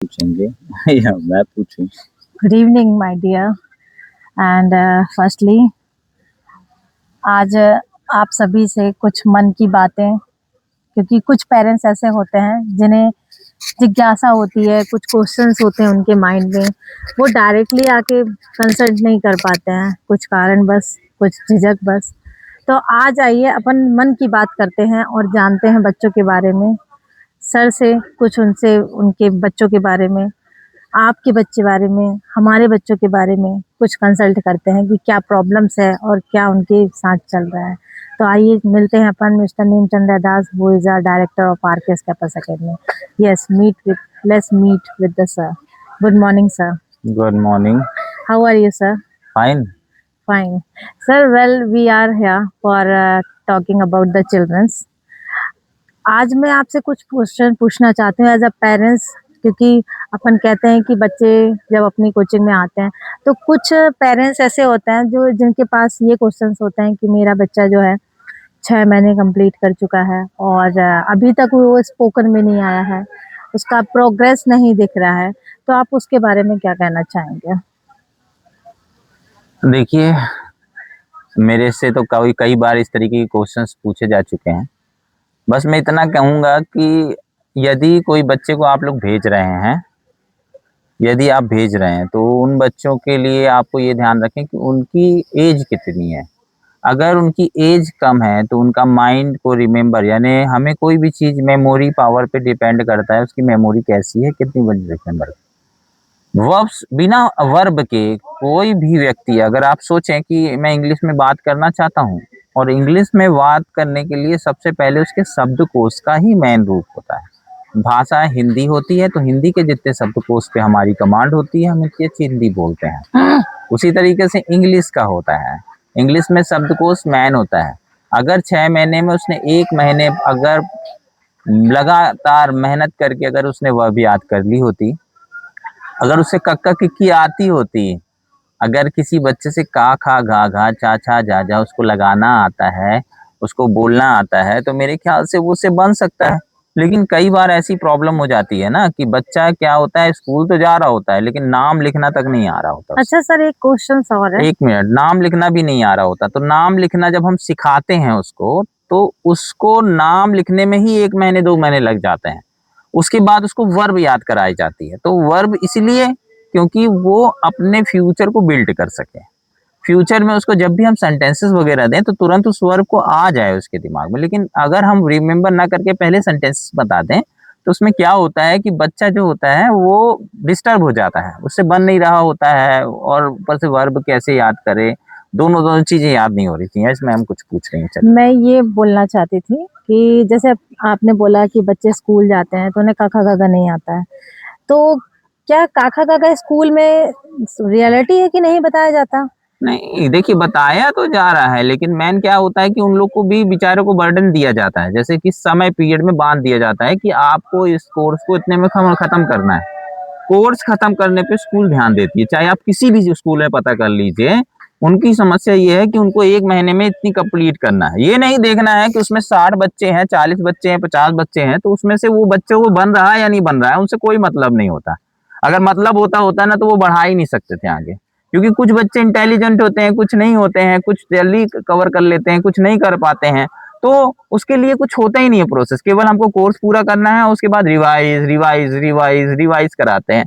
पूछेंगे या मैं पूछूं? Good evening my dear and firstly आज आप सभी से कुछ मन की बातें, क्योंकि कुछ पेरेंट्स ऐसे होते हैं जिन्हें जिज्ञासा होती है, कुछ क्वेश्चंस होते हैं उनके माइंड में, वो डायरेक्टली आके कंसल्ट नहीं कर पाते हैं, कुछ कारण बस, कुछ झिझक बस। तो आज आइए अपन मन की बात करते हैं और जानते हैं बच्चों के बारे में, सर से कुछ उनसे उनके बच्चों के बारे में, आपके बच्चे बारे में, हमारे बच्चों के बारे में कुछ कंसल्ट करते हैं कि क्या प्रॉब्लम्स है और क्या उनके साथ चल रहा है। तो आइए मिलते हैं अपन mister Neemchandra Das, who is our director of RKS campus academy. Yes, let's meet with the sir. Good morning sir. Good morning. How are you sir? Fine. Fine sir. Well, we are here for talking about the childrens. आज मैं आपसे कुछ question पूछना चाहती हूँ as a parents, क्योंकि अपन कहते हैं कि बच्चे जब अपनी कोचिंग में आते हैं तो कुछ पेरेंट्स ऐसे होते हैं जो जिनके पास ये क्वेश्चंस होते हैं कि मेरा बच्चा जो है 6 महीने कंप्लीट कर चुका है और अभी तक वो स्पोकन में नहीं आया है, उसका प्रोग्रेस नहीं दिख रहा है, तो आप उसके बारे में क्या कहना चाहेंगे? देखिए, मेरे से तो कई कई बार इस तरीके के क्वेश्चंस पूछे जा चुके हैं। बस मैं इतना कहूँगा कि यदि कोई बच्चे को आप लोग भेज रहे हैं, यदि आप भेज रहे हैं तो उन बच्चों के लिए आपको ये ध्यान रखें कि उनकी एज कितनी है। अगर उनकी एज कम है तो उनका माइंड को रिमेंबर, यानी हमें कोई भी चीज़ मेमोरी पावर पे डिपेंड करता है, उसकी मेमोरी कैसी है, कितनी बड़ी रिमेंबर। वर्ब्स, बिना वर्ब के कोई भी व्यक्ति, अगर आप सोचें कि मैं इंग्लिश में बात करना चाहता हूँ और इंग्लिश में बात करने के लिए सबसे पहले उसके शब्दकोश का ही मेन रूप होता है। भाषा हिंदी होती है तो हिंदी के जितने शब्दकोश पे हमारी कमांड होती है, हम इतनी अच्छी हिंदी बोलते हैं। उसी तरीके से इंग्लिश का होता है। इंग्लिश में शब्दकोश मैन होता है। अगर 6 महीने में उसने 1 महीने अगर लगातार मेहनत करके अगर उसने वह भी याद कर ली होती, अगर उसे कक्का किक्की आती होती, अगर किसी बच्चे से का खा गा घा चा छा जा जा उसको लगाना आता है, उसको बोलना आता है, तो मेरे ख्याल से वो उससे बन सकता है। लेकिन कई बार ऐसी प्रॉब्लम हो जाती है ना कि बच्चा क्या होता है, स्कूल तो जा रहा होता है लेकिन नाम लिखना तक नहीं आ रहा होता उससे। अच्छा सर, एक क्वेश्चन और है। 1 मिनट, नाम लिखना भी नहीं आ रहा होता, तो नाम लिखना जब हम सिखाते हैं उसको, तो उसको नाम लिखने में ही 1 महीने 2 महीने लग जाते हैं। उसके बाद उसको वर्ब याद कराई जाती है। तो वर्ब इसलिए क्योंकि वो अपने फ्यूचर को बिल्ड कर सके। फ्यूचर में उसको जब भी हम सेंटेंसेस वगैरह दें तो तुरंत उस वर्ब को आ जाए उसके दिमाग में। लेकिन अगर हम रिमेंबर ना करके पहले सेंटेंसेस बता दें तो उसमें क्या होता है कि बच्चा जो होता है वो डिस्टर्ब हो जाता है, उससे बन नहीं रहा होता है, और ऊपर से वर्ब कैसे याद करे, दोनों दोनों चीजें याद नहीं हो रही थी। इसमें हम कुछ पूछ रही हैं, चलिए। मैं ये बोलना चाहती थी कि जैसे आपने बोला कि बच्चे स्कूल जाते हैं तो उन्हें काका काका नहीं आता है, तो क्या काका काका स्कूल में रियलिटी है कि नहीं बताया जाता? नहीं, देखिए बताया तो जा रहा है लेकिन मेन क्या होता है कि उन लोग को भी बेचारों को बर्डन दिया जाता है, जैसे कि समय पीरियड में बांध दिया जाता है कि आपको इस कोर्स को इतने में खत्म करना है। कोर्स खत्म करने पे स्कूल ध्यान देती है, चाहे आप किसी भी स्कूल में पता कर लीजिए। उनकी समस्या ये है कि उनको 1 महीने में इतनी कंप्लीट करना है। ये नहीं देखना है कि उसमें 60 बच्चे हैं, 40 बच्चे हैं, 50 बच्चे हैं, तो उसमें से वो बच्चे को बन रहा है या नहीं बन रहा है, उनसे कोई मतलब नहीं होता। अगर मतलब होता होता ना तो वो बढ़ा ही नहीं सकते थे आगे, क्योंकि कुछ बच्चे इंटेलिजेंट होते हैं, कुछ नहीं होते हैं, कुछ जल्दी कवर कर लेते हैं, कुछ नहीं कर पाते हैं। तो उसके लिए कुछ होता ही नहीं है प्रोसेस, केवल हमको कोर्स पूरा करना है, उसके बाद रिवाइज रिवाइज रिवाइज रिवाइज कराते हैं।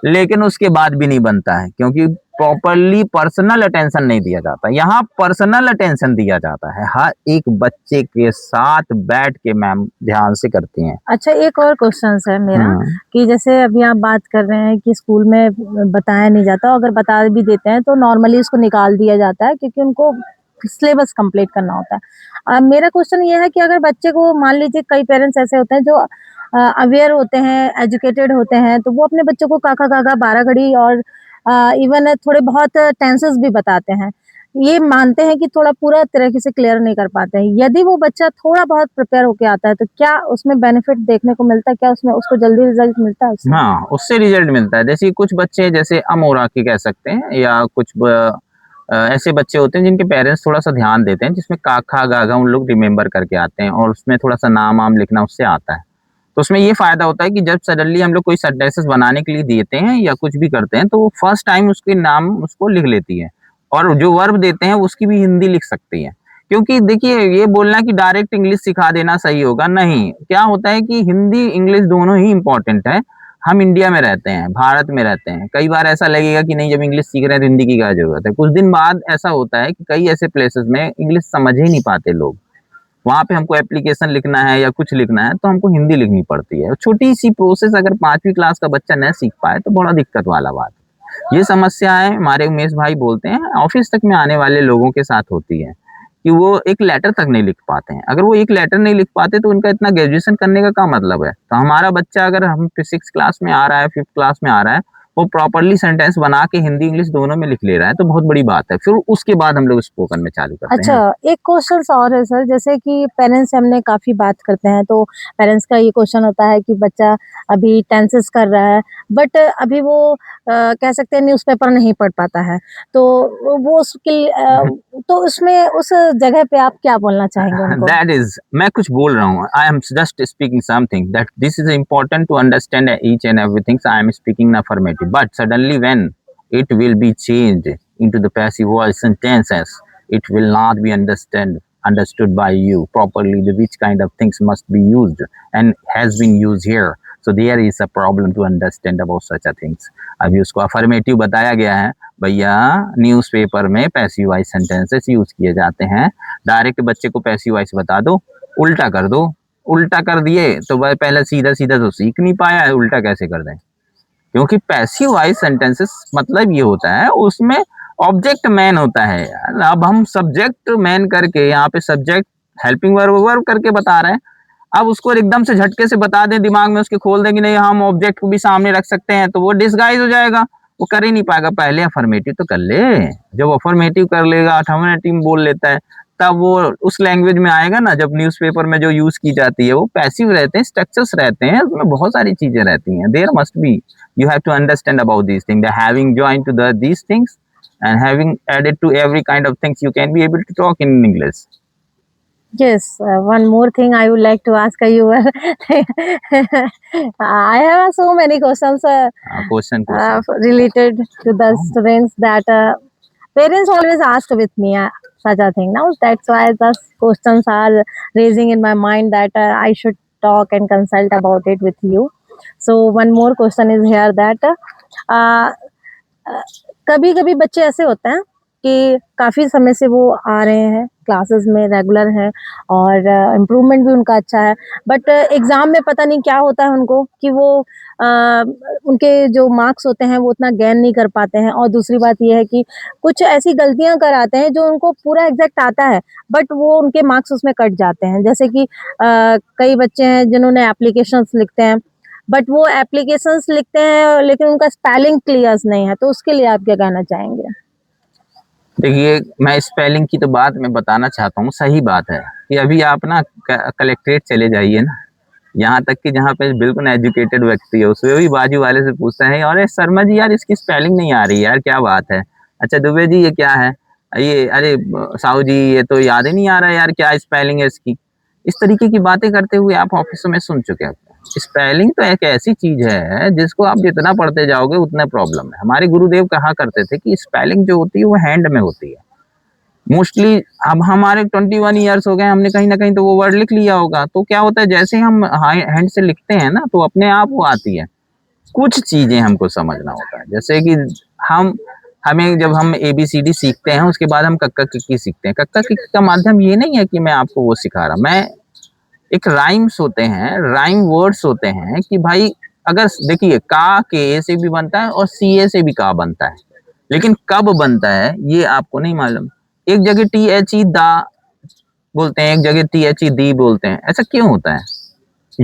लेकिन उसके बाद भी नहीं बनता है क्योंकि प्रॉपरली पर्सनल अटेंशन नहीं दिया जाता। यहाँ पर्सनल अटेंशन दिया जाता है, हर एक बच्चे के साथ बैठ के मैम ध्यान से करती हैं। अच्छा, एक और क्वेश्चन है मेरा कि जैसे अभी आप बात कर रहे हैं कि स्कूल में बताया नहीं जाता, अगर बता भी देते हैं तो नॉर्मली उसको निकाल दिया जाता है क्योंकि उनको सिलेबस कंप्लीट करना होता है। मेरा क्वेश्चन ये है कि अगर बच्चे को, मान लीजिए कई पेरेंट्स ऐसे होते हैं जो अवेयर होते हैं, एजुकेटेड होते हैं, तो वो अपने बच्चों को काका काका, बारह घड़ी और इवन थोड़े बहुत टेंसेस भी बताते हैं, ये मानते हैं कि थोड़ा पूरा तरीके से क्लियर नहीं कर पाते हैं। यदि वो बच्चा थोड़ा बहुत प्रिपेयर होके आता है तो क्या उसमें बेनिफिट देखने को मिलता है? क्या उसमें उसको जल्दी रिजल्ट मिलता है उससे? हाँ, उससे रिजल्ट मिलता है। जैसे कुछ बच्चे जैसे अमोरा के कह सकते हैं, या कुछ ऐसे बच्चे होते हैं जिनके पेरेंट्स थोड़ा सा ध्यान देते हैं, जिसमें काखा गागा उन लोग रिमेम्बर करके आते हैं और उसमें थोड़ा सा नाम वाम लिखना उससे आता है। तो उसमें ये फायदा होता है कि जब सडनली हम लोग कोई सेंटेंसेस बनाने के लिए देते हैं या कुछ भी करते हैं तो वो फर्स्ट टाइम उसके नाम उसको लिख लेती है, और जो वर्ब देते हैं उसकी भी हिंदी लिख सकती है। क्योंकि देखिए ये बोलना कि डायरेक्ट इंग्लिश सिखा देना सही होगा, नहीं। क्या होता है कि हिंदी इंग्लिश दोनों ही इंपॉर्टेंट है। हम इंडिया में रहते हैं, भारत में रहते हैं, कई बार ऐसा लगेगा कि नहीं, जब इंग्लिश सीख रहे हैं तो हिंदी की क्या जरूरत है। कुछ दिन बाद ऐसा होता है कि कई ऐसे प्लेसेस में इंग्लिश समझ ही नहीं पाते लोग, वहां पे हमको एप्लीकेशन लिखना है या कुछ लिखना है तो हमको हिंदी लिखनी पड़ती है। छोटी सी प्रोसेस अगर 5वीं क्लास का बच्चा न सीख पाए तो बड़ा दिक्कत वाला बात है। ये समस्या है, हमारे उमेश भाई बोलते हैं, ऑफिस तक में आने वाले लोगों के साथ होती है कि वो एक लेटर तक नहीं लिख पाते हैं। अगर वो एक लेटर नहीं लिख पाते तो उनका इतना ग्रेजुएशन करने का क्या मतलब है। तो हमारा बच्चा अगर हम 6 क्लास में आ रहा है, 5th क्लास में आ रहा है, वो प्रॉपरली सेंटेंस बना के हिंदी इंग्लिश दोनों में लिख ले रहा है तो बहुत बड़ी बात है। फिर उसके बाद हम लोग स्पोकन में चालू करते अच्छा, हैं। एक क्वेश्चन और है सर, जैसे कि पेरेंट्स से हमने काफ़ी बात करते हैं, तो पेरेंट्स का ये क्वेश्चन होता है कि बच्चा अभी टेंसेस कर रहा है, बट अभी वो कह सकते हैं न्यूज़पेपर नहीं पढ़ पाता है। तो वो उसके तो उसमें उस जगह पे आप क्या बोलना चाहेंगे उनको? दैट इज, मैं कुछ बोल रहा हूँ, I am just speaking something that this is important to understand each and everything, I am speaking in affirmative, but suddenly when it will be changed into the passive voice sentences, it will not be understood by you properly, the which kind of things must be used and has been used here. So there is a problem to understand about such a things. अभी उसको affirmative बताया गया है, भैया newspaper में passive voice sentences use किए जाते हैं। डायरेक्ट बच्चे को पैसिव वॉइस बता दो, उल्टा कर दो, उल्टा कर दिए तो वह पहले सीधा सीधा तो सीख नहीं पाया है, उल्टा कैसे कर दें। क्योंकि पैसिव वॉइस सेंटेंसेस मतलब ये होता है उसमें ऑब्जेक्ट मैन होता है। अब हम सब्जेक्ट मैन करके यहाँ पे सब्जेक्ट हेल्पिंग वर्ब वर्ब करके बता रहे हैं। अब उसको एकदम से झटके से बता दें, दिमाग में उसके खोल दें कि नहीं हम ऑब्जेक्ट को भी सामने रख सकते हैं, तो वो डिसगाइज हो जाएगा, वो कर ही नहीं पाएगा। पहले अफर्मेटिव तो कर ले, जब अफर्मेटिव कर लेगा, अफर्मेटिव बोल लेता है, तब वो उस लैंग्वेज में आएगा ना। जब न्यूज़पेपर में जो यूज की जाती है वो पैसिव रहते हैं, स्ट्रक्चर्स रहते हैं, उसमें बहुत सारी चीजें रहती हैं। There must be, you have to understand about these things, that having joined to these things and having added to every kind of things, you can be able to talk in English. Yes, one more thing I would like to ask you. I have so many questions Question. related to the students that parents always ask with me such a thing. Now that's why the questions are raising in my mind that I should talk and consult about it with you. So one more question is here that कभी कभी बच्चे ऐसे होते हैं कि काफ़ी समय से वो आ रहे हैं क्लासेस में, रेगुलर हैं और इम्प्रूवमेंट भी उनका अच्छा है, बट एग्ज़ाम में पता नहीं क्या होता है उनको कि वो उनके जो मार्क्स होते हैं वो उतना गेन नहीं कर पाते हैं। और दूसरी बात ये है कि कुछ ऐसी गलतियां कराते हैं जो उनको पूरा एग्जैक्ट आता है, बट वो उनके मार्क्स उसमें कट जाते हैं। जैसे कि कई बच्चे हैं जिन्होंने एप्लीकेशंस लिखते हैं, बट वो एप्लीकेशंस लिखते हैं लेकिन उनका स्पेलिंग क्लियर नहीं है, तो उसके लिए आप क्या कहना चाहेंगे? देखिए, मैं स्पेलिंग की तो बात मैं बताना चाहता हूँ, सही बात है कि अभी आप ना कलेक्ट्रेट चले जाइए ना, यहाँ तक कि जहाँ पे बिल्कुल एजुकेटेड व्यक्ति है उसमें भी बाजू वाले से पूछता है, अरे शर्मा जी यार इसकी स्पेलिंग नहीं आ रही यार, क्या बात है। अच्छा दुबे जी ये क्या है, ये अरे साहू जी ये तो याद ही नहीं आ रहा है यार क्या स्पेलिंग है इसकी। इस तरीके की बातें करते हुए आप ऑफिस में सुन चुके हैं। स्पेलिंग तो एक ऐसी चीज है जिसको आप जितना पढ़ते जाओगे उतना प्रॉब्लम है। हमारे गुरुदेव कहा करते थे कि स्पेलिंग जो होती है वो हैंड में होती है मोस्टली। अब हमारे 21 ईयर्स हो गए, हमने कहीं ना कहीं तो वो वर्ड लिख लिया होगा, तो क्या होता है जैसे हम हैंड से लिखते हैं ना तो अपने आप वो आती है। कुछ चीजें हमको समझना होता है, जैसे कि हम हमें जब हम ABCD सीखते हैं उसके बाद हम कक्का किक्की सीखते हैं। कक्का किक्की का माध्यम ये नहीं है कि मैं आपको वो सिखा रहा, मैं एक राइम्स होते हैं, राइम वर्ड्स होते हैं कि भाई अगर देखिए का के से भी बनता है और CA से भी का बनता है, लेकिन कब बनता है ये आपको नहीं मालूम। एक जगह THE दा बोलते हैं, एक जगह THE दी बोलते हैं, ऐसा क्यों होता है।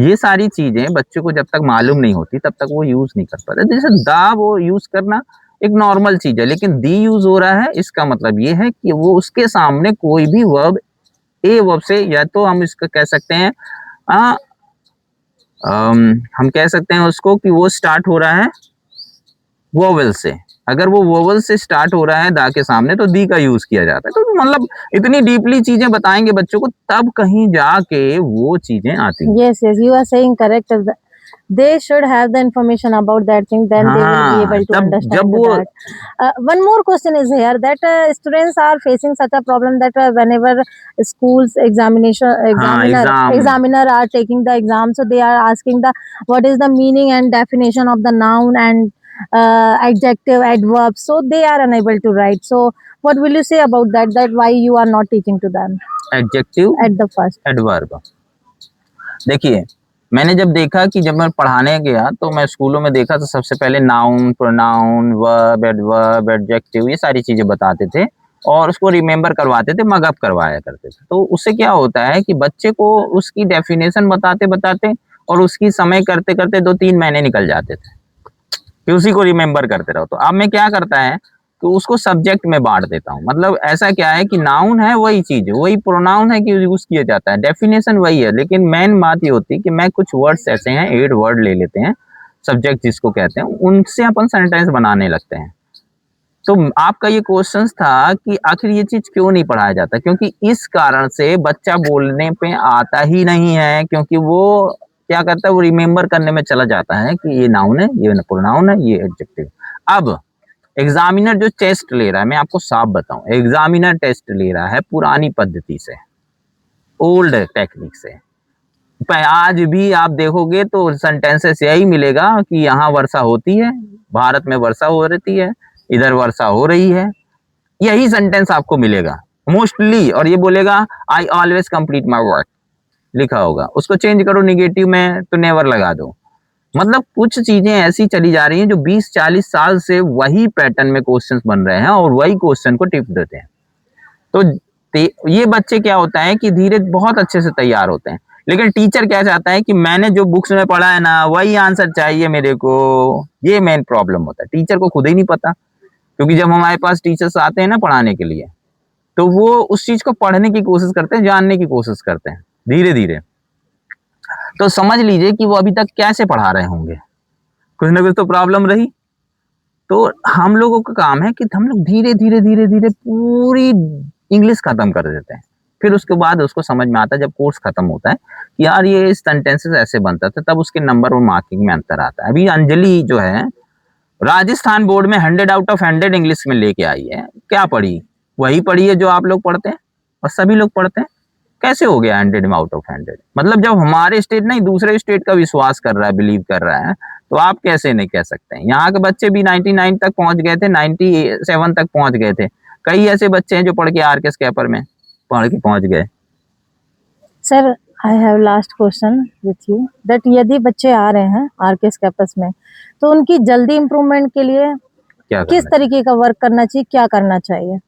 ये सारी चीजें बच्चों को जब तक मालूम नहीं होती तब तक वो यूज नहीं कर पाते। जैसे दा वो यूज करना एक नॉर्मल चीज है, लेकिन दी यूज हो रहा है, इसका मतलब ये है कि वो उसके सामने कोई भी वर्ब ए वर्ब से, या तो हम इसको कह सकते हैं आ, हम कह सकते हैं उसको कि वो स्टार्ट हो रहा है वोवेल से, अगर वो वोवल से स्टार्ट हो रहा है दा के सामने तो दी का यूज किया जाता है। तो मतलब इतनी डीपली चीजें बताएंगे बच्चों को तब कहीं जाके वो चीजें आती हैं। Yes, yes, you are saying correct. They should have the information about that thing, then they will be हाँ, able to तब जब understand वो that. One more question is here that students are facing such a problem that whenever schools हाँ exam examiner are taking the exam, so they are asking the what is the meaning and definition of the noun and adjective, adverb. So they are unable to write. So what will you say about that? That why you are not teaching to them adjective at the first? Adverb. देखिए मैंने जब देखा कि जब मैं पढ़ाने गया तो मैं स्कूलों में देखा तो सबसे पहले नाउन, प्रोनाउन, वर्ब, एडजेक्टिव ये सारी चीजें बताते थे और उसको रिमेम्बर करवाते थे, मगअप करवाया करते थे। तो उससे क्या होता है कि बच्चे को उसकी डेफिनेशन बताते बताते और उसकी समय करते करते 2-3 महीने निकल जाते थे कि उसी को रिमेम्बर करते रहो। तो अब मैं क्या करता है कि उसको सब्जेक्ट में बांट देता हूँ। मतलब ऐसा क्या है कि नाउन है वही चीज है, वही प्रोनाउन है कि यूज किया जाता है, डेफिनेशन वही है, लेकिन मेन बात ये होती है कि मैं कुछ वर्ड्स ऐसे हैं, 8 वर्ड ले लेते हैं, सब्जेक्ट जिसको कहते हैं, उनसे अपन सेंटेंस बनाने लगते हैं। तो आपका ये क्वेश्चन था कि आखिर ये चीज क्यों नहीं पढ़ाया जाता, क्योंकि इस कारण से बच्चा बोलने पे आता ही नहीं है, क्योंकि वो क्या करता है, वो रिमेम्बर करने में चला जाता है कि ये नाउन है, ये प्रोनाउन है, ये एडजेक्टिव। अब एग्जामिनर जो टेस्ट ले रहा है, मैं आपको साफ बताऊं, एग्जामिनर टेस्ट ले रहा है पुरानी पद्धति से, ओल्ड टेक्निक से। आज भी आप देखोगे तो सेंटेंसेस यही मिलेगा कि यहाँ वर्षा होती है, भारत में वर्षा हो रही है, इधर वर्षा हो रही है, यही सेंटेंस आपको मिलेगा मोस्टली। और ये बोलेगा I always complete my work लिखा होगा, उसको चेंज करो निगेटिव में तो नेवर लगा दो। मतलब कुछ चीजें ऐसी चली जा रही हैं जो 20-40 साल से वही पैटर्न में क्वेश्चंस बन रहे हैं और वही क्वेश्चन को टिप देते हैं। तो ये बच्चे क्या होता है कि धीरे बहुत अच्छे से तैयार होते हैं, लेकिन टीचर क्या चाहता है कि मैंने जो बुक्स में पढ़ा है ना वही आंसर चाहिए मेरे को। ये मेन प्रॉब्लम होता है, टीचर को खुद ही नहीं पता। क्योंकि जब हमारे पास टीचर्स आते हैं ना पढ़ाने के लिए, तो वो उस चीज को पढ़ने की कोशिश करते हैं, जानने की कोशिश करते हैं धीरे धीरे। तो समझ लीजिए कि वो अभी तक कैसे पढ़ा रहे होंगे, कुछ ना कुछ तो प्रॉब्लम रही। तो हम लोगों का काम है कि हम लोग धीरे धीरे धीरे धीरे पूरी इंग्लिश खत्म कर देते हैं, फिर उसके बाद उसको समझ में आता है जब कोर्स खत्म होता है कि यार ये सेंटेंसेस ऐसे बनता था, तब उसके नंबर और मार्किंग में अंतर आता है। अभी अंजलि जो है राजस्थान बोर्ड में 100 आउट ऑफ 100 इंग्लिश में लेके आई है। क्या पढ़ी? वही पढ़ी है जो आप लोग पढ़ते हैं और सभी लोग पढ़ते हैं। कैसे हो गया 100 में आउट ऑफ 100? मतलब जब हमारे स्टेट नहीं दूसरे स्टेट का विश्वास कर रहा है, बिलीव कर रहा है, तो आप कैसे नहीं कह सकते हैं। यहाँ के बच्चे भी 99 तक पहुंच गए थे, 97 तक पहुंच गए थे। कई ऐसे बच्चे हैं जो पढ़ के आरके स्कैपर में पढ़ के पहुंच गए। Sir I have last question with you that यदि बच्चे आ रहे हैं आरकेएस कैंपस में तो उनकी जल्दी इम्प्रूवमेंट के लिए क्या किस करना तरीके का वर्क करना चाहिए, क्या करना चाहिए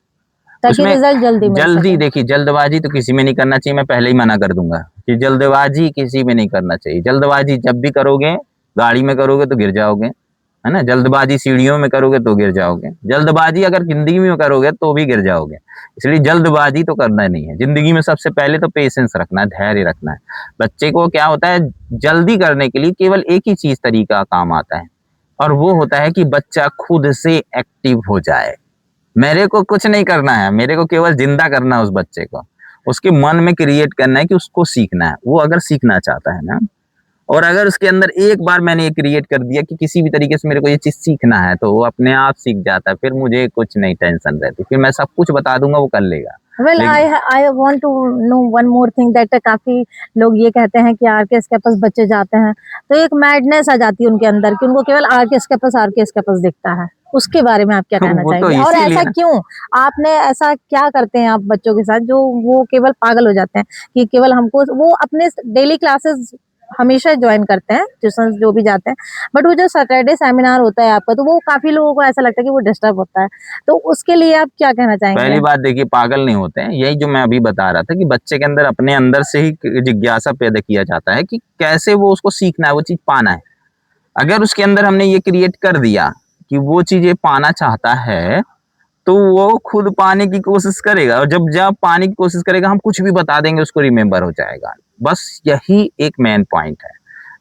ताकि उसमें? रिजल्ट जल्दी मिल जल्दी सके? देखिए, जल्दबाजी तो किसी में नहीं करना चाहिए। मैं पहले ही मना कर दूंगा कि जल्दबाजी किसी में नहीं करना चाहिए। जल्दबाजी जब भी करोगे, गाड़ी में करोगे तो गिर जाओगे, है ना। जल्दबाजी सीढ़ियों में करोगे तो गिर जाओगे। जल्दबाजी अगर जिंदगी में करोगे तो भी गिर जाओगे। इसलिए जल्दबाजी तो करना नहीं है जिंदगी में। सबसे पहले तो पेशेंस रखना है, धैर्य रखना है। बच्चे को क्या होता है, जल्दी करने के लिए केवल एक ही चीज तरीका काम आता है, और वो होता है कि बच्चा खुद से एक्टिव हो जाए। मेरे को कुछ नहीं करना है, मेरे को केवल जिंदा करना है उस बच्चे को, उसके मन में क्रिएट करना है कि उसको सीखना है। वो अगर सीखना चाहता है ना, और अगर उसके अंदर एक बार मैंने ये क्रिएट कर दिया कि किसी भी तरीके से मेरे को ये चीज सीखना है, तो वो अपने आप सीख जाता है। फिर मुझे कुछ नहीं टेंशन रहती, फिर मैं सब कुछ बता दूंगा, वो कर लेगा। वेल लेकिन I want to know one more thing that काफी लोग ये कहते हैं कि आरकेएस कैंपस बच्चे जाते हैं तो एक मैडनेस आ जाती है उनके अंदर कि उनको केवल आरकेएस कैंपस दिखता है। उसके बारे में आप क्या कहना वो तो चाहेंगे और इसीलिए ऐसा ना, क्यों? आपने ऐसा क्या करते हैं आप बच्चों के साथ जो वो केवल पागल हो जाते हैं कि केवल हमको वो अपने डेली क्लासेस हमेशा ज्वाइन करते हैं, ट्यूशन जो भी जाते हैं, बट वो जो सैटरडे सेमिनार होता है आपका तो वो काफी लोगों को ऐसा लगता है कि वो डिस्टर्ब होता है, तो उसके लिए आप क्या कहना चाहेंगे? पहली बात देखिए, पागल नहीं होते हैं। यही जो मैं अभी बता रहा था कि बच्चे के अंदर अपने अंदर से ही जिज्ञासा पैदा किया जाता है कि कैसे वो उसको सीखना है, वो चीज पाना है। अगर उसके अंदर हमने ये क्रिएट कर दिया कि वो चीज ये पाना चाहता है, तो वो खुद पाने की कोशिश करेगा, और जब जब पाने की कोशिश करेगा हम कुछ भी बता देंगे उसको रिमेम्बर हो जाएगा। बस यही एक मेन पॉइंट है,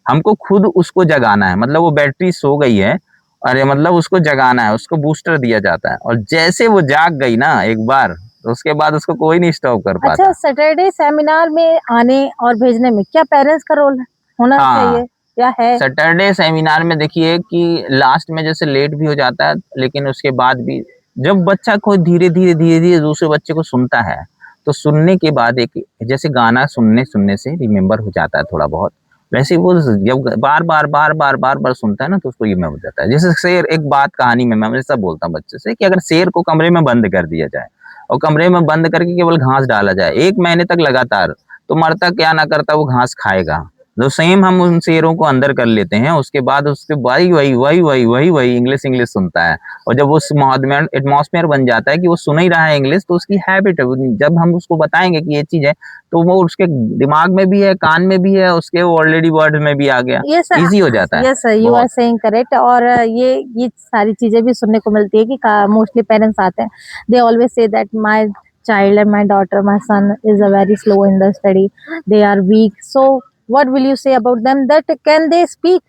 हमको खुद उसको जगाना है। मतलब वो बैटरी सो गई है अरे मतलब उसको जगाना है, उसको बूस्टर दिया जाता है, और जैसे वो जाग गई ना एक बार, तो उसके बाद उसको कोई नहीं स्टॉप कर अच्छा, पाता। सैटरडे सेमिनार में आने और भेजने में क्या पेरेंट्स का रोल होना हाँ, चाहिए या है? सैटरडे सेमिनार में देखिए कि लास्ट में जैसे लेट भी हो जाता है, लेकिन उसके बाद भी जब बच्चा को धीरे धीरे दूसरे बच्चे को सुनता है, तो सुनने के बाद एक जैसे गाना सुनने सुनने से रिमेम्बर हो जाता है थोड़ा बहुत, वैसे ही वो जब बार बार सुनता है ना, तो उसको ये हो जाता है। जैसे शेर, एक बात कहानी में मैं हमेशा बोलता हूँ बच्चे से कि अगर शेर को कमरे में बंद कर दिया जाए और कमरे में बंद करके केवल घास डाला जाए 1 महीने तक लगातार, तो मरता क्या ना करता वो घास खाएगा। जो सेम हम उन शेरों को अंदर कर लेते हैं, उसके बाद उसके वही इंग्लिश इंग्लिश सुनता है। और जब उस एटमॉस्फेयर बन जाता है कि वो सुन ही रहा है इंग्लिश, तो उसकी हैबिट है। जब हम उसको बताएंगे कि ये चीज है, तो वो उसके दिमाग में भी है, कान में भी है, उसके ऑलरेडी वर्ड में भी आ गया, यस इजी हो जाता है यस यू आर बहुत। Saying correct. और ये सारी चीजें भी सुनने को मिलती है कि मोस्टली पेरेंट्स आते हैं, they always say that my child and my daughter, my son is a very slow in the study, they are weak. So what will you say about them, that can they speak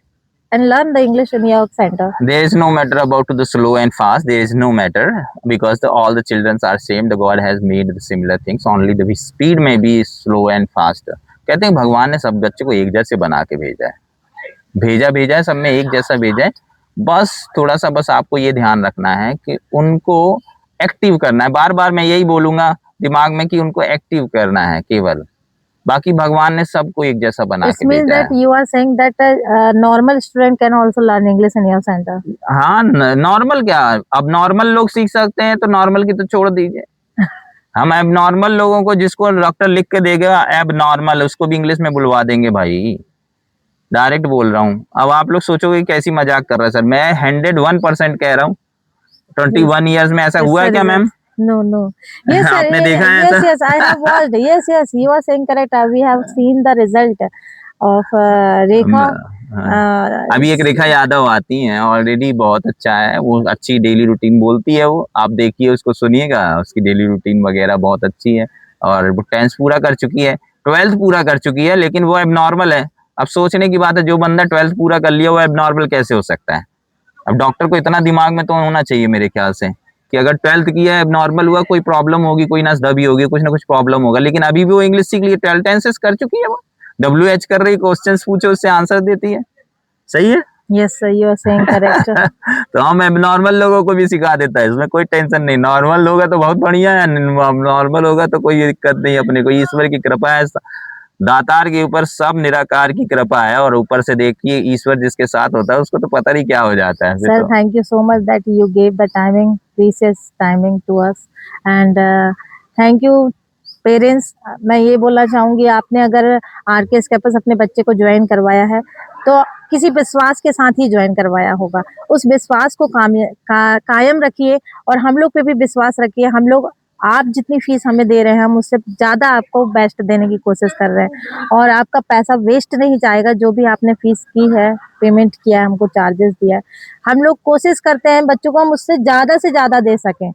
and learn the English in your center? There is no matter about the slow and fast. There is no matter, because all the children are same. The God has made the similar things. Only the speed may be slow and fast. कहते हैं भगवान ने सब बच्चे को एक जैसे बना के भेजा है, भेजा है सब में एक जैसा भेजा है। बस थोड़ा सा बस आपको ये ध्यान रखना है कि उनको एक्टिव करना है। बार बार मैं यही बोलूंगा दिमाग में कि उनको एक्टिव करना है केवल, बाकी भगवान ने सबको एक जैसा बना It के means भेजा that है। you are saying that a normal student can also learn English in your center. हाँ, नॉर्मल क्या, अब नॉर्मल लोग सीख सकते हैं तो नॉर्मल की तो छोड़ दीजिए। हम एब नॉर्मल लोगों को, जिसको डॉक्टर लिख के देगा एब नॉर्मल, उसको भी इंग्लिश में बुलवा देंगे भाई, डायरेक्ट बोल रहा हूँ। अब आप लोग सोचोगे कैसी मजाक कर रहा है सर, मैं 101% कह रहा हूँ। Yes. 21 ईयर्स में ऐसा Yes, हुआ sir. है क्या ma'am? No, no. Yes, sir. आपने देखा है Yes, ऐसा? yes. I have watched. Yes, yes. You are saying correct. We have seen the result of Rekha. हाँ। अभी एक रेखा Uh, यादव आती हैं, ऑलरेडी बहुत अच्छा है वो, अच्छी डेली रूटीन बोलती है वो, आप देखिए उसको सुनिएगा, उसकी डेली रूटीन वगैरह बहुत अच्छी है। और वो 10th पूरा कर चुकी है, 12th पूरा कर चुकी है, लेकिन वो एबनॉर्मल है। अब सोचने की बात है, जो बंदा 12th पूरा कर लिया वो एबनॉर्मल कैसे हो सकता है? अब डॉक्टर को इतना दिमाग में तो होना चाहिए मेरे ख्याल से कि अगर 12th किया है, नॉर्मल हुआ, कोई प्रॉब्लम होगी, कोई नस दबी होगी, कुछ ना कुछ प्रॉब्लम होगा, लेकिन अभी भी वो इंग्लिश सीख ली, 12 टेंसेस कर चुकी है वो, WH कर रही, क्वेश्चंस पूछो उससे आंसर देती है। सही है। yes, sir. You are saying correct. तो हम एबनॉर्मल लोगों को भी सिखा देता है, इसमें कोई टेंशन नहीं। नॉर्मल होगा तो बहुत बढ़िया है, नॉर्मल होगा तो कोई दिक्कत नहीं। अपने को ईश्वर की कृपा है, दातार के ऊपर सब निराकार की कृपा है, और ऊपर से देखिए ईश्वर जिसके साथ होता है उसको तो पता नहीं क्या हो जाता है फिर Sir, तो। thank you so much that you gave the timing, precious timing to us. And thank you parents. मैं ये बोलना चाहूँगी, आपने अगर RKS कैंपस अपने बच्चे को ज्वाइन करवाया है तो किसी विश्वास के साथ ही ज्वाइन करवाया होगा। उस विश्वास को कायम रखिए और हम लोग पे भी विश्वास रखिए। हम लोग, आप जितनी फीस हमें दे रहे हैं, हम उससे ज़्यादा आपको बेस्ट देने की कोशिश कर रहे हैं, और आपका पैसा वेस्ट नहीं जाएगा। जो भी आपने फीस की है, पेमेंट किया है, हमको चार्जेस दिया है, हम लोग कोशिश करते हैं बच्चों को हम उससे ज़्यादा से ज़्यादा दे सकें।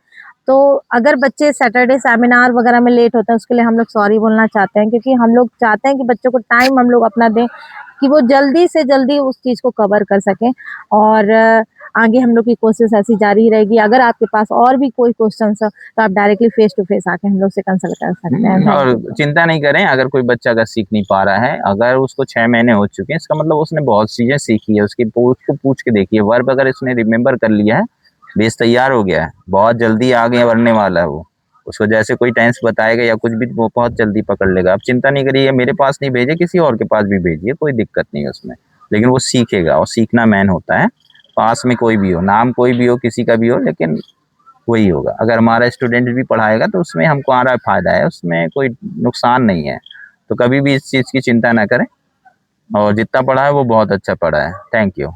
तो अगर बच्चे सैटरडे सेमिनार वगैरह में लेट होते हैं, उसके लिए हम लोग सॉरी बोलना चाहते हैं, क्योंकि हम लोग चाहते हैं कि बच्चों को टाइम हम लोग अपना दें कि वो जल्दी से जल्दी उस चीज़ को कवर कर सकें। और आगे हम लोग की कोशिश ऐसी जारी ही रहेगी। अगर आपके पास और भी कोई क्वेश्चन है तो आप डायरेक्टली फेस टू फेस आके हम लोग से कंसल्ट कर सकते हैं। थैंक और यू। चिंता नहीं करें, अगर कोई बच्चा अगर सीख नहीं पा रहा है, अगर उसको 6 महीने हो चुके हैं, इसका मतलब उसने बहुत चीजें सीखी है। उसको पूछ के देखिए, वर्ब अगर इसने रिमेम्बर कर लिया है, बेस तैयार हो गया है, बहुत जल्दी आगे बढ़ने वाला है वो। उसको जैसे कोई टेंस बताएगा या कुछ भी, वो बहुत जल्दी पकड़ लेगा। आप चिंता नहीं करिए, मेरे पास नहीं भेजे, किसी और के पास भी भेजिए, कोई दिक्कत नहीं है उसमें। लेकिन वो सीखेगा, और सीखना मैन होता है। पास में कोई भी हो, नाम कोई भी हो, किसी का भी हो, लेकिन वही होगा। अगर हमारा स्टूडेंट भी पढ़ाएगा तो उसमें हमको आ रहा फायदा है, उसमें कोई नुकसान नहीं है। तो कभी भी इस चीज़ की चिंता ना करें, और जितना पढ़ा है वो बहुत अच्छा पढ़ा है। Thank you.